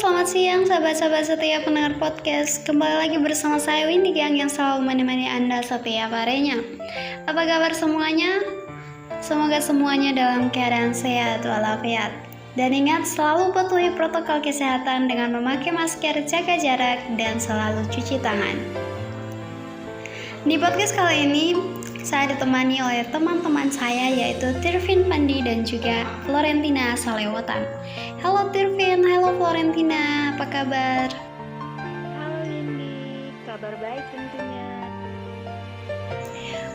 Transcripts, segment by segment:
selamat siang sahabat-sahabat setia pendengar podcast. Kembali lagi bersama saya Windy Gang yang selalu menemani Anda setiap harinya. Apa kabar semuanya? Semoga semuanya dalam keadaan sehat walafiat. Dan ingat selalu patuhi protokol kesehatan dengan memakai masker, jaga jarak, dan selalu cuci tangan. Di podcast kali ini, saya ditemani oleh teman-teman saya yaitu Tirvin Pandi dan juga Florentina Salewotan. Halo Tirvin, halo Florentina, apa kabar? Halo Windy, kabar baik tentunya.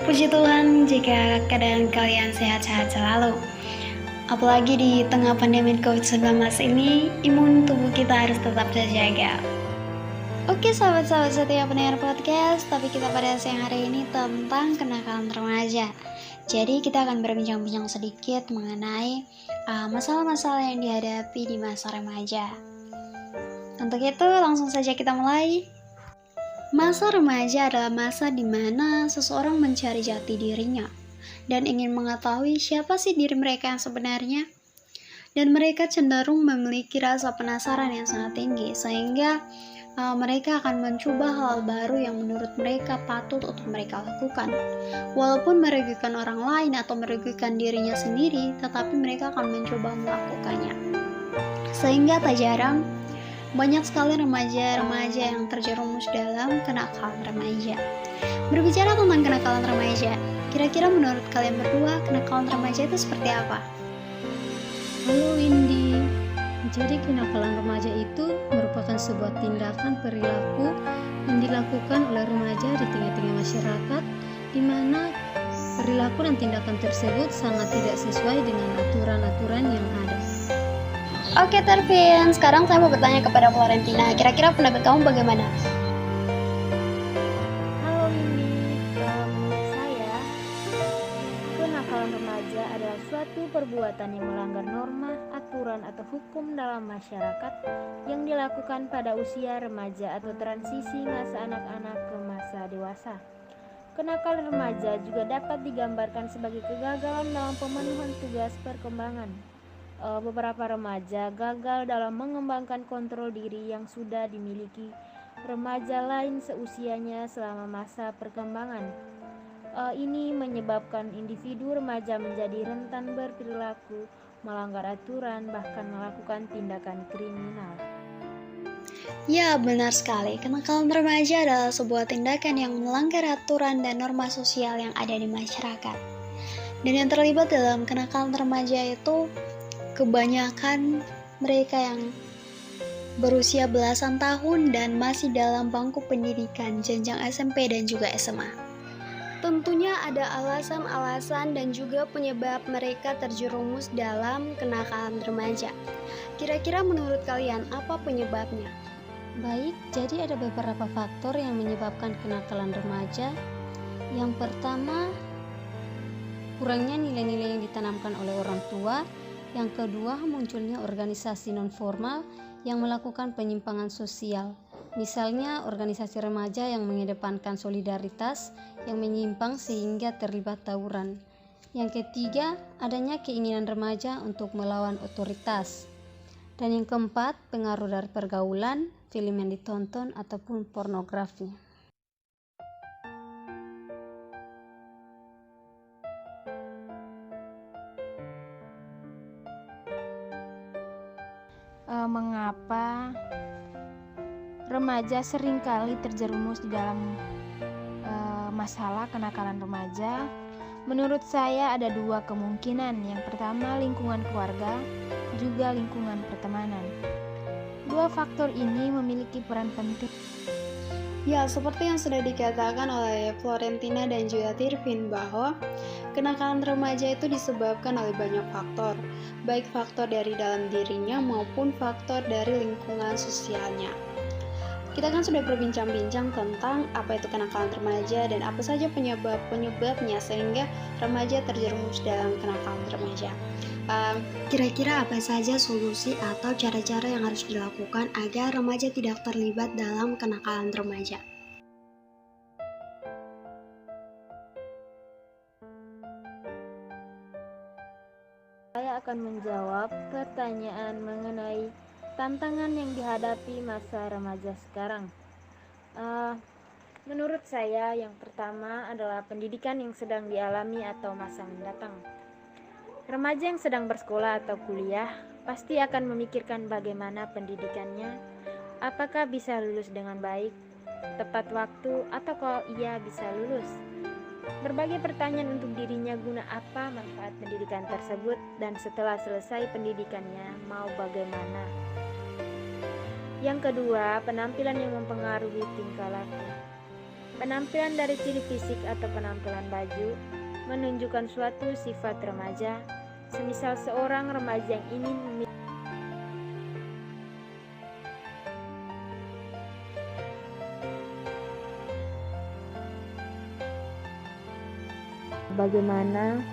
Puji Tuhan jika keadaan kalian sehat-sehat selalu. Apalagi di tengah pandemi COVID-19 ini, imun tubuh kita harus tetap terjaga. Oke sahabat-sahabat setia pendengar podcast, topik kita pada siang hari ini tentang kenakalan remaja. Jadi kita akan berbincang-bincang sedikit mengenai masalah-masalah yang dihadapi di masa remaja. Untuk itu langsung saja kita mulai. Masa remaja adalah masa di mana seseorang mencari jati dirinya dan ingin mengetahui siapa sih diri mereka yang sebenarnya. Dan mereka cenderung memiliki rasa penasaran yang sangat tinggi sehingga mereka akan mencoba hal baru yang menurut mereka patut untuk mereka lakukan. Walaupun merugikan orang lain atau merugikan dirinya sendiri, tetapi mereka akan mencoba melakukannya. Sehingga tak jarang banyak sekali remaja-remaja yang terjerumus dalam kenakalan remaja. Berbicara tentang kenakalan remaja, kira-kira menurut kalian berdua kenakalan remaja itu seperti apa? Halo Windy, jadi kenakalan remaja itu merupakan sebuah tindakan perilaku yang dilakukan oleh remaja di tengah-tengah masyarakat, di mana perilaku dan tindakan tersebut sangat tidak sesuai dengan aturan-aturan yang ada. Oke Tervin, sekarang saya mau bertanya kepada Florentina, kira-kira pendapat kamu bagaimana? Halo Windy, menurut saya, kenakalan remaja adalah suatu perbuatan yang melanggar norma, aturan atau hukum dalam masyarakat yang dilakukan pada usia remaja atau transisi masa anak-anak ke masa dewasa. Kenakalan remaja juga dapat digambarkan sebagai kegagalan dalam pemenuhan tugas perkembangan. Beberapa remaja gagal dalam mengembangkan kontrol diri yang sudah dimiliki remaja lain seusianya selama masa perkembangan. Ini menyebabkan individu remaja menjadi rentan berperilaku, melanggar aturan, bahkan melakukan tindakan kriminal. Ya, benar sekali. Kenakalan remaja adalah sebuah tindakan yang melanggar aturan dan norma sosial yang ada di masyarakat. Dan yang terlibat dalam kenakalan remaja itu kebanyakan mereka yang berusia belasan tahun dan masih dalam bangku pendidikan jenjang SMP dan juga SMA. Tentunya ada alasan-alasan dan juga penyebab mereka terjerumus dalam kenakalan remaja. Kira-kira menurut kalian apa penyebabnya? Baik, jadi ada beberapa faktor yang menyebabkan kenakalan remaja. Yang pertama, kurangnya nilai-nilai yang ditanamkan oleh orang tua. Yang kedua, munculnya organisasi non-formal yang melakukan penyimpangan sosial. Misalnya, organisasi remaja yang mengedepankan solidaritas yang menyimpang sehingga terlibat tawuran. Yang ketiga, adanya keinginan remaja untuk melawan otoritas. Dan yang keempat, pengaruh dari pergaulan, film yang ditonton, ataupun pornografi. Mengapa remaja seringkali terjerumus di dalam masalah kenakalan remaja? Menurut saya ada dua kemungkinan. Yang pertama, lingkungan keluarga, juga lingkungan pertemanan. Dua faktor ini memiliki peran penting. Ya, seperti yang sudah dikatakan oleh Florentina dan juga Tirvin bahwa kenakalan remaja itu disebabkan oleh banyak faktor, baik faktor dari dalam dirinya maupun faktor dari lingkungan sosialnya. Kita kan sudah berbincang-bincang tentang apa itu kenakalan remaja dan apa saja penyebabnya sehingga remaja terjerumus dalam kenakalan remaja. Kira-kira apa saja solusi atau cara-cara yang harus dilakukan agar remaja tidak terlibat dalam kenakalan remaja? Saya akan menjawab pertanyaan mengenai tantangan yang dihadapi masa remaja sekarang. Menurut saya, yang pertama adalah pendidikan yang sedang dialami atau masa mendatang. Remaja yang sedang bersekolah atau kuliah pasti akan memikirkan bagaimana pendidikannya, apakah bisa lulus dengan baik, tepat waktu, atau kalau ia bisa lulus. Berbagai pertanyaan untuk dirinya guna apa manfaat pendidikan tersebut, dan setelah selesai pendidikannya mau bagaimana. Yang kedua, penampilan yang mempengaruhi tingkah laku. Penampilan dari ciri fisik atau penampilan baju menunjukkan suatu sifat remaja, semisal seorang remaja yang ingin bagaimana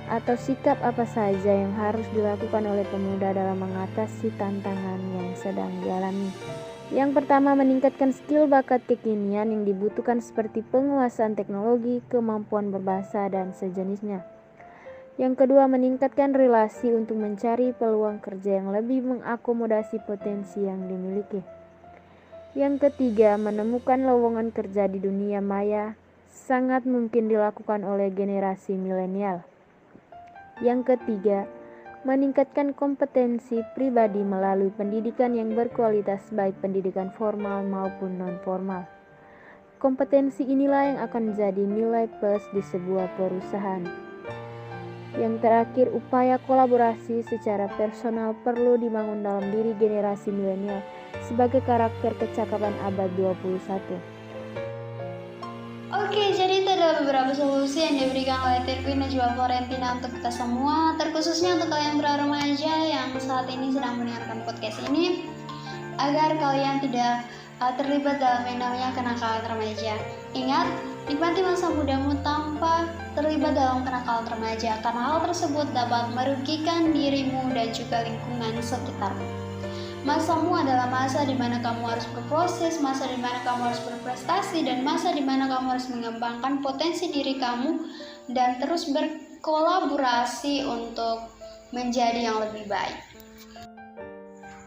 atau sikap apa saja yang harus dilakukan oleh pemuda dalam mengatasi tantangan yang sedang dialami. Yang pertama, meningkatkan skill bakat kekinian yang dibutuhkan seperti penguasaan teknologi, kemampuan berbahasa, dan sejenisnya. Yang kedua, meningkatkan relasi untuk mencari peluang kerja yang lebih mengakomodasi potensi yang dimiliki. Yang ketiga, menemukan lowongan kerja di dunia maya sangat mungkin dilakukan oleh generasi milenial. Yang ketiga, meningkatkan kompetensi pribadi melalui pendidikan yang berkualitas, baik pendidikan formal maupun non-formal. Kompetensi inilah yang akan menjadi nilai plus di sebuah perusahaan. Yang terakhir, upaya kolaborasi secara personal perlu dibangun dalam diri generasi milenial sebagai karakter kecakapan abad 21. Oke, jadi itu adalah beberapa solusi yang diberikan oleh Tirvi dan juga Florentina untuk kita semua, terkhususnya untuk kalian para remaja yang saat ini sedang mendengarkan podcast ini, agar kalian tidak terlibat dalam yang namanya kenakalan remaja. Ingat, nikmati masa mudamu tanpa terlibat dalam kenakalan remaja, karena hal tersebut dapat merugikan dirimu dan juga lingkungan sekitarmu. Masamu adalah masa di mana kamu harus berproses, masa di mana kamu harus berprestasi, dan masa di mana kamu harus mengembangkan potensi diri kamu dan terus berkolaborasi untuk menjadi yang lebih baik.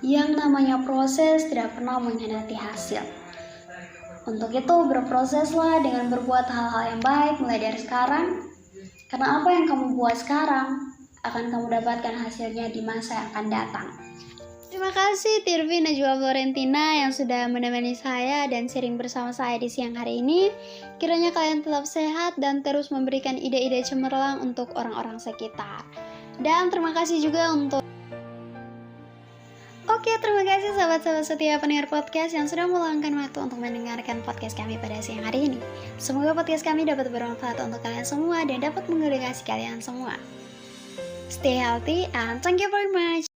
Yang namanya proses tidak pernah mengkhianati hasil. Untuk itu, berproseslah dengan berbuat hal-hal yang baik mulai dari sekarang, karena apa yang kamu buat sekarang akan kamu dapatkan hasilnya di masa yang akan datang. Terima kasih Tirvi dan juga Florentina yang sudah menemani saya dan sharing bersama saya di siang hari ini. Kiranya kalian tetap sehat dan terus memberikan ide-ide cemerlang untuk orang-orang sekitar. Dan terima kasih juga untuk terima kasih sahabat-sahabat setia pendengar podcast yang sudah meluangkan waktu untuk mendengarkan podcast kami pada siang hari ini. Semoga podcast kami dapat bermanfaat untuk kalian semua dan dapat mengedukasi kalian semua. Stay healthy and thank you very much.